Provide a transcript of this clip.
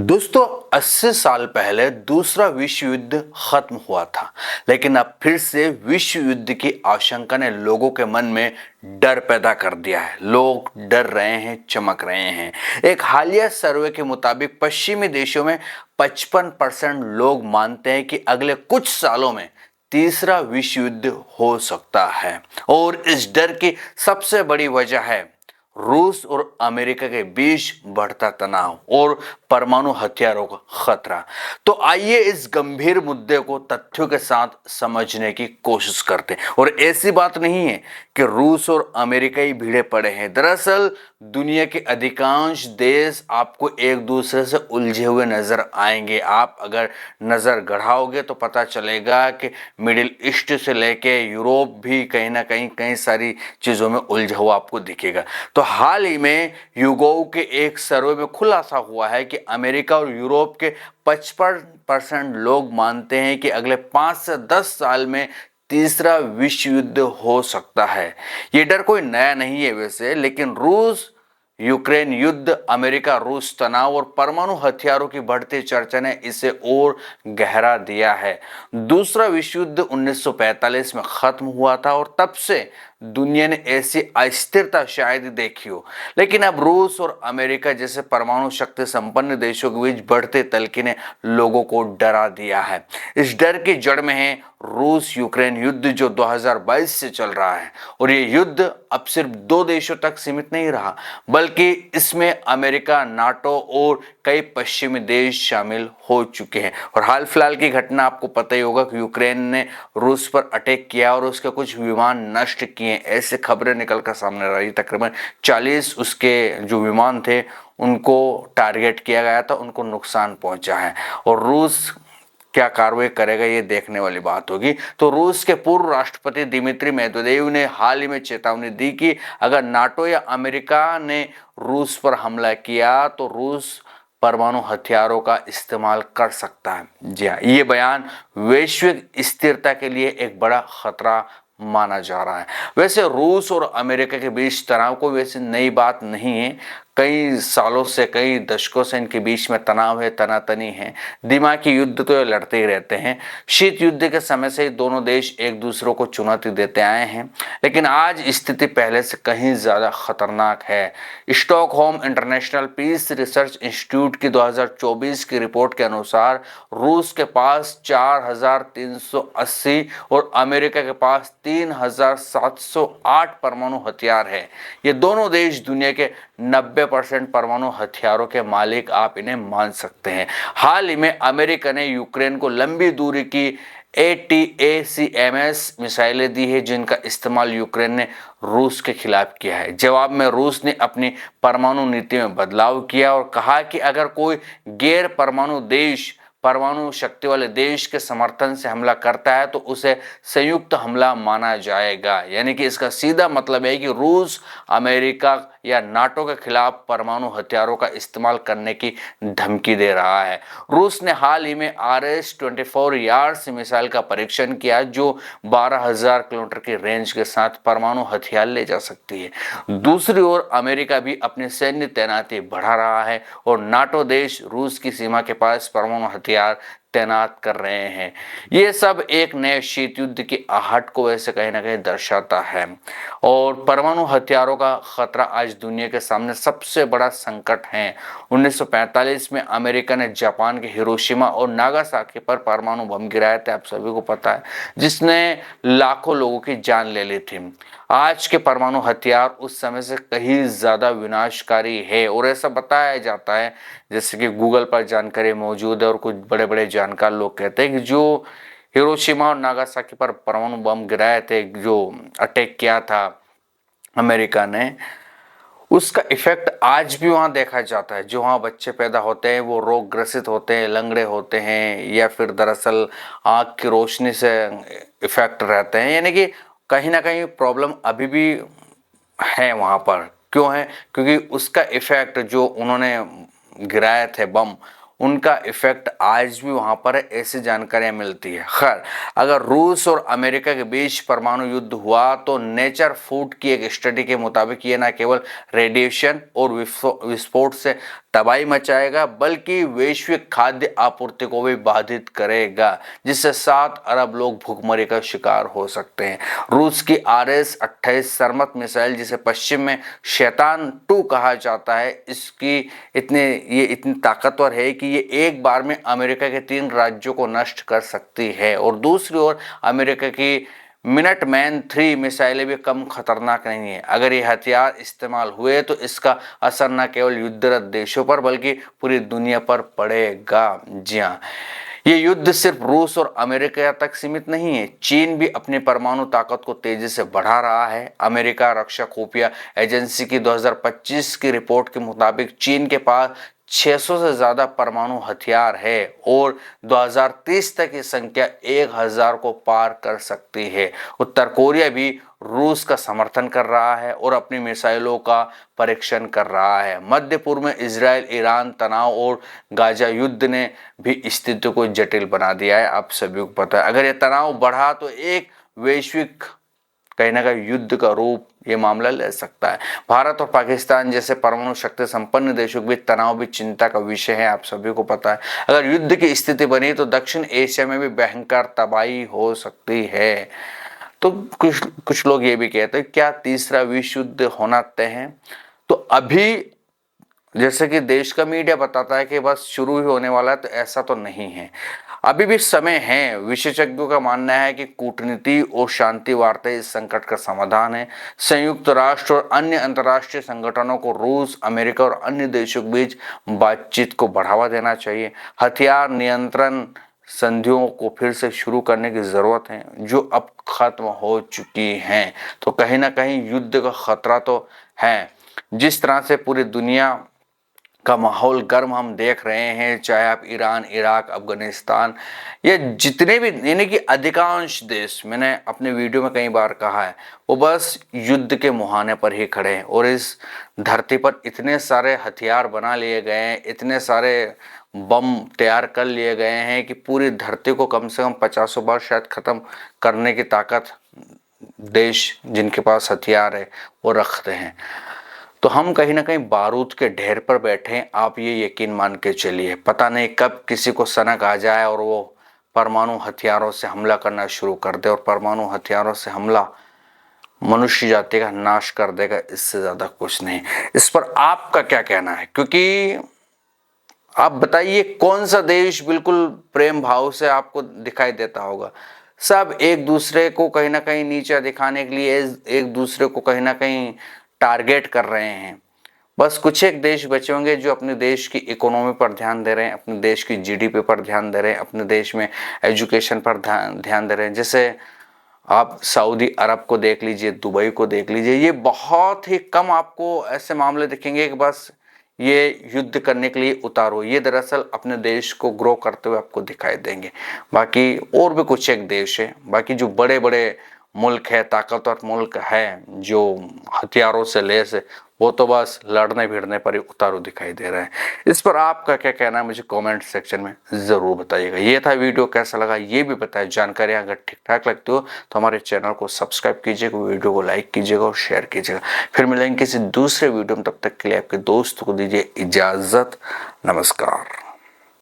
दोस्तों 80 साल पहले दूसरा विश्व युद्ध खत्म हुआ था, लेकिन अब फिर से विश्व युद्ध की आशंका ने लोगों के मन में डर पैदा कर दिया है। लोग डर रहे हैं, चमक रहे हैं। एक हालिया सर्वे के मुताबिक पश्चिमी देशों में 55% लोग मानते हैं कि अगले कुछ सालों में तीसरा विश्व युद्ध हो सकता है। और इस डर की सबसे बड़ी वजह है रूस और अमेरिका के बीच बढ़ता तनाव और परमाणु हथियारों का खतरा। तो आइए इस गंभीर मुद्दे को तथ्यों के साथ समझने की कोशिश करते हैं। और ऐसी बात नहीं है कि रूस और अमेरिका ही भिड़े पड़े हैं। दरअसल दुनिया के अधिकांश देश आपको एक दूसरे से उलझे हुए नजर आएंगे। आप अगर नजर गड़ाओगे तो पता चलेगा कि मिडिल ईस्ट से लेके यूरोप भी कहीं ना कहीं कई सारी चीजों में उलझा हुआ आपको दिखेगा। तो हाल ही में यूगोव के एक सर्वे में खुलासा हुआ है कि अमेरिका और यूरोप के 55% लोग मानते हैं कि अगले 5 से 10 साल में तीसरा विश्व युद्ध हो सकता है। ये डर कोई नया नहीं है वैसे, लेकिन रूस यूक्रेन युद्ध, अमेरिका रूस तनाव और परमाणु हथियारों की बढ़ती चर्चा ने इसे और गहरा दिया है। दूसरा विश्व युद्ध 1945 में खत्म हुआ था और तब से दुनिया ने ऐसी अस्थिरता शायद देखी हो। लेकिन अब रूस और अमेरिका जैसे परमाणु शक्ति संपन्न देशों के बीच बढ़ते तलकी ने लोगों को डरा दिया है। इस डर की जड़ में है रूस यूक्रेन युद्ध जो 2022 से चल रहा है। और ये युद्ध अब सिर्फ दो देशों तक सीमित नहीं रहा, बल्कि इसमें अमेरिका, नाटो और कई पश्चिमी देश शामिल हो चुके हैं। और हाल फिलहाल की घटना आपको पता ही होगा कि यूक्रेन ने रूस पर अटैक किया और उसके कुछ विमान नष्ट किए। ऐसे खबरें निकलकर सामने आ रही। तकरीबन 40 उसके जो विमान थे उनको टारगेट किया गया था, उनको नुकसान पहुंचा है। और रूस क्या कार्रवाई करेगा ये देखने वाली बात होगी। तो रूस के पूर्व राष्ट्रपति दिमित्री मेदवेदेव ने हाल ही में चेतावनी दी कि अगर नाटो या अमेरिका ने रूस पर हमला किया तो रूस परमाणु हथियारों का इस्तेमाल कर सकता है। जी हाँ, ये बयान वैश्विक स्थिरता के लिए एक बड़ा खतरा माना जा रहा है। वैसे रूस और अमेरिका के बीच तनाव कोई वैसे नई बात नहीं है। कई सालों से, कई दशकों से इनके बीच में तनाव है, तनातनी है। दिमागी युद्ध तो ये लड़ते ही रहते हैं। शीत युद्ध के समय से ही दोनों देश एक दूसरे को चुनौती देते आए हैं, लेकिन आज स्थिति पहले से कहीं ज्यादा खतरनाक है। Stockholm International Peace Research Institute की 2024 की रिपोर्ट के अनुसार रूस के पास 4380 और अमेरिका के पास 3708 परमाणु हथियार है। ये दोनों देश दुनिया के 90% परमाणु हथियारों के मालिक आप इन्हें मान सकते हैं। हाल ही में अमेरिका ने यूक्रेन को लंबी दूरी की ATACMS मिसाइलें दी है, जिनका इस्तेमाल यूक्रेन ने रूस के खिलाफ किया है। जवाब में रूस ने अपनी परमाणु नीति में बदलाव किया और कहा कि अगर कोई गैर परमाणु देश परमाणु शक्ति वाले देश के समर्थन से हमला करता है तो उसे संयुक्त हमला माना जाएगा। यानी कि इसका सीधा मतलब है कि रूस अमेरिका या नाटो के खिलाफ परमाणु हथियारों का इस्तेमाल करने की धमकी दे रहा है। रूस ने हाल ही में RS-24 यार्ड्स मिसाइल का परीक्षण किया जो 12,000 किलोमीटर की रेंज के साथ परमाणु हथियार ले जा सकती है। दूसरी ओर अमेरिका भी अपनी सैन्य तैनाती बढ़ा रहा है और नाटो देश रूस की सीमा के पास परमाणु हथियार तैनात कर रहे हैं। ये सब एक नए शीत युद्ध की आहट को वैसे कहीं ना कहीं दर्शाता है। और परमाणु हथियारों का खतरा आज दुनिया के सामने सबसे बड़ा संकट है। 1945 में अमेरिका ने जापान के हिरोशिमा और नागासाकी पर परमाणु बम गिराए थे, आप सभी को पता है, जिसने लाखों लोगों की जान ले ली थी। आज के परमाणु हथियार उस समय से कहीं ज्यादा विनाशकारी है और ऐसा बताया जाता है, जैसे कि गूगल पर जानकारी मौजूद है और कुछ बड़े बड़े जानकार लोग कहते हैं कि जो हिरोशिमा और नागासाकी पर परमाणु बम गिराए थे, जो अटैक किया था अमेरिका ने, उसका इफेक्ट आज भी वहाँ देखा जाता है। जो वहाँ बच्चे पैदा होते हैं वो रोग ग्रसित होते हैं, लंगड़े होते हैं, या फिर दरअसल आँख की रोशनी से इफेक्ट रहते हैं। यानी कि कहीं ना कहीं प्रॉब्लम अभी भी है वहाँ पर। क्यों है? क्योंकि उसका इफेक्ट जो उन्होंने गिराए थे बम, उनका इफेक्ट आज भी वहां पर है, ऐसी जानकारियां मिलती है। खैर, अगर रूस और अमेरिका के बीच परमाणु युद्ध हुआ तो नेचर फूड की एक स्टडी के मुताबिक ये न केवल रेडिएशन और विस्फोट से तबाही मचाएगा बल्कि वैश्विक खाद्य आपूर्ति को भी बाधित करेगा, जिससे 7 अरब लोग भूखमरी का शिकार हो सकते हैं। रूस की RS-28 सरमत मिसाइल, जिसे पश्चिम में शैतान 2 कहा जाता है, ये इतनी ताकतवर है कि ये एक बार में अमेरिका के 3 राज्यों को नष्ट कर सकती है। और दूसरी ओर अमेरिका की मिनटमैन 3 मिसाइलें भी कम खतरनाक नहीं है। अगर ये हथियार इस्तेमाल हुए तो इसका असर न केवल युद्धरत देशों पर बल्कि पूरी दुनिया पर पड़ेगा। जी हाँ, ये युद्ध सिर्फ रूस और अमेरिका तक सीमित नहीं है। चीन भी अपनी परमाणु ताकत को तेजी से बढ़ा रहा है। अमेरिका रक्षा खुफिया एजेंसी की 2025 की रिपोर्ट के मुताबिक चीन के पास 600 से ज्यादा परमाणु हथियार है और 2030 तक ये संख्या 1000 को पार कर सकती है। उत्तर कोरिया भी रूस का समर्थन कर रहा है और अपनी मिसाइलों का परीक्षण कर रहा है। मध्य पूर्व में इजराइल ईरान तनाव और गाजा युद्ध ने भी स्थिति को जटिल बना दिया है। आप सभी को पता है, अगर ये तनाव बढ़ा तो एक वैश्विक कहीं ना कहीं युद्ध का रूप ये मामला ले सकता है। भारत और पाकिस्तान जैसे परमाणु शक्ति संपन्न देशों के बीच तनाव भी चिंता का विषय है। आप सभी को पता है, अगर युद्ध की स्थिति बनी तो दक्षिण एशिया में भी भयंकर तबाही हो सकती है। तो कुछ लोग ये भी कहते हैं क्या तीसरा विश्व युद्ध होना तय है? तो अभी जैसे कि देश का मीडिया बताता है कि बस शुरू ही होने वाला है, तो ऐसा तो नहीं है, अभी भी समय है। विशेषज्ञों का मानना है कि कूटनीति और शांति वार्ता इस संकट का समाधान है। संयुक्त राष्ट्र और अन्य अंतर्राष्ट्रीय संगठनों को रूस, अमेरिका और अन्य देशों के बीच बातचीत को बढ़ावा देना चाहिए। हथियार नियंत्रण संधियों को फिर से शुरू करने की जरूरत है, जो अब खत्म हो चुकी हैं। तो कहीं ना कहीं युद्ध का खतरा तो है। जिस तरह से पूरी दुनिया का माहौल गर्म हम देख रहे हैं, चाहे आप ईरान, इराक, अफगानिस्तान, ये जितने भी यानी कि अधिकांश देश, मैंने अपने वीडियो में कई बार कहा है, वो बस युद्ध के मुहाने पर ही खड़े हैं। और इस धरती पर इतने सारे हथियार बना लिए गए हैं, इतने सारे बम तैयार कर लिए गए हैं कि पूरी धरती को कम से कम 50 बार शायद खत्म करने की ताकत देश जिनके पास हथियार है वो रखते हैं। तो हम कहीं ना कहीं बारूद के ढेर पर बैठे हैं। आप ये यकीन मान के चलिए, पता नहीं कब किसी को सनक आ जाए और वो परमाणु हथियारों से हमला करना शुरू कर दे, और परमाणु हथियारों से हमला मनुष्य जाति का नाश कर देगा। इससे ज्यादा कुछ नहीं। इस पर आपका क्या कहना है? क्योंकि आप बताइए कौन सा देश बिल्कुल प्रेम भाव से आपको दिखाई देता होगा? सब एक दूसरे को कहीं ना कहीं नीचा दिखाने के लिए एक दूसरे को कहीं ना कहीं टारगेट कर रहे हैं। बस कुछ एक देश बचे होंगे जो अपने देश की इकोनॉमी पर ध्यान दे रहे हैं, अपने देश की GDP पर ध्यान दे रहे हैं, अपने देश में एजुकेशन पर ध्यान दे रहे हैं। जैसे आप सऊदी अरब को देख लीजिए, दुबई को देख लीजिए, ये बहुत ही कम आपको ऐसे मामले दिखेंगे कि बस ये युद्ध करने के लिए उतारो। ये दरअसल अपने देश को ग्रो करते हुए आपको दिखाई देंगे। बाकी और भी कुछ एक देश है, बाकी जो बड़े बड़े मुल्क है, ताकतवर मुल्क है, जो हथियारों से लैस है, वो तो बस लड़ने भिड़ने पर ही उतारू दिखाई दे रहे हैं। इस पर आपका क्या कहना है मुझे कमेंट सेक्शन में जरूर बताइएगा। ये था वीडियो, कैसा लगा ये भी बताएं। जानकारी अगर ठीक ठाक लगती हो तो हमारे चैनल को सब्सक्राइब कीजिएगा, वीडियो को लाइक कीजिएगा और शेयर कीजिएगा। फिर मिलेंगे किसी दूसरे वीडियो में, तब तक के लिए आपके दोस्त को दीजिए इजाजत। नमस्कार।